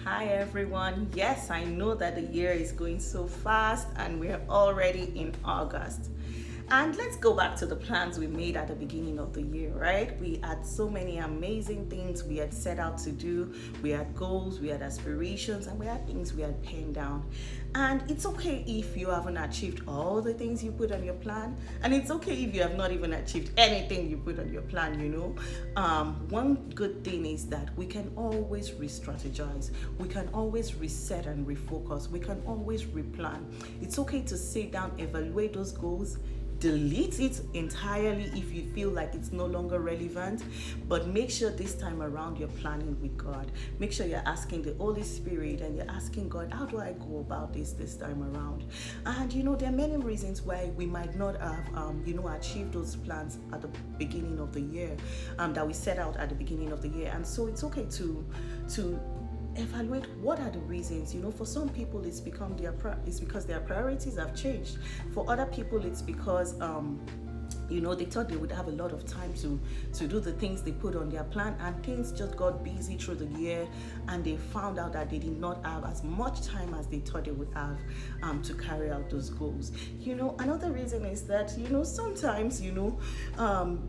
Hi everyone. Yes, I know that the year is going so fast and we're already in August. And let's go back to the plans we made at the beginning of the year, right? We had so many amazing things we had set out to do. We had goals, we had aspirations, and we had things we had penned down. And it's okay if you haven't achieved all the things you put on your plan. And it's okay if you have not even achieved anything you put on your plan. One good thing is that we can always re strategize, we can always reset and refocus, we can always replan. It's okay to sit down, evaluate those goals, delete it entirely if you feel like it's no longer relevant, but make sure this time around you're planning with God. Make sure you're asking the Holy Spirit and you're asking God, how do I go about this time around? And there are many reasons why we might not have achieved those plans at the beginning of the year, that we set out at the beginning of the year. And so it's okay to evaluate what are the reasons. For some people it's because their priorities have changed. For other people it's because they thought they would have a lot of time to do the things they put on their plan, and things just got busy through the year and they found out that they did not have as much time as they thought they would have to carry out those goals. Another reason is that sometimes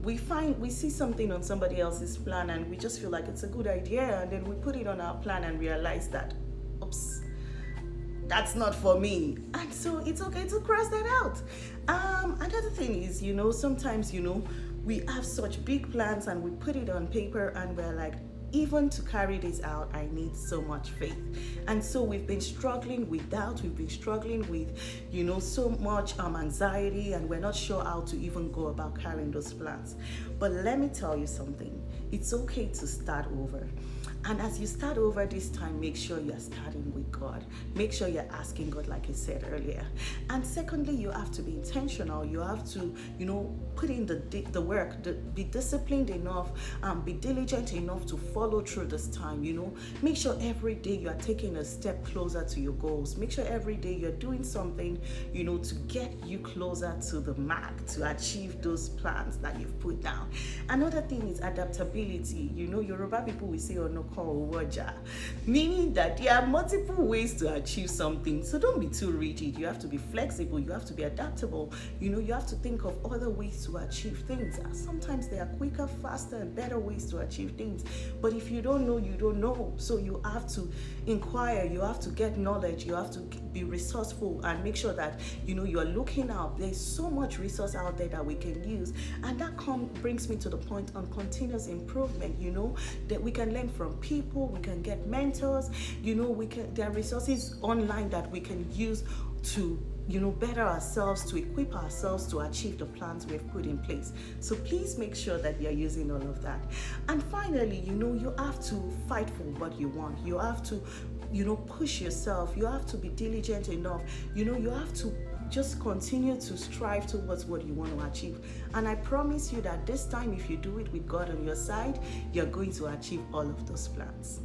we see something on somebody else's plan and we just feel like it's a good idea, and then we put it on our plan and realize that, oops, that's not for me, and so it's okay to cross that out. Another thing is, sometimes we have such big plans and we put it on paper and we're like, even to carry this out, I need so much faith. And so we've been struggling with doubt, we've been struggling with, so much anxiety, and we're not sure how to even go about carrying those plans. But let me tell you something, it's okay to start over. And as you start over this time, make sure you're starting with God. Make sure you're asking God, like I said earlier. And secondly, you have to be intentional. You have to, put in the work, be disciplined enough, be diligent enough to follow through this time. Make sure every day you are taking a step closer to your goals. Make sure every day you're doing something, to get you closer to the mark, to achieve those plans that you've put down. Another thing is adaptability. Yoruba people will say, meaning that there are multiple ways to achieve something. So don't be too rigid. You have to be flexible. You have to be adaptable. You have to think of other ways to achieve things. Sometimes there are quicker, faster, and better ways to achieve things. But if you don't know, you don't know. So you have to inquire. You have to get knowledge. You have to be resourceful and make sure that you're looking out. There's so much resource out there that we can use, and that brings me to the point on continuous improvement. That we can learn from people, we can get mentors, there are resources online that we can use to better ourselves, to equip ourselves to achieve the plans we've put in place. So please make sure that you're using all of that. And finally, you have to fight for what you want. You have to push yourself. You have to be diligent enough. You have to just continue to strive towards what you want to achieve. And I promise you that this time, if you do it with God on your side, you're going to achieve all of those plans.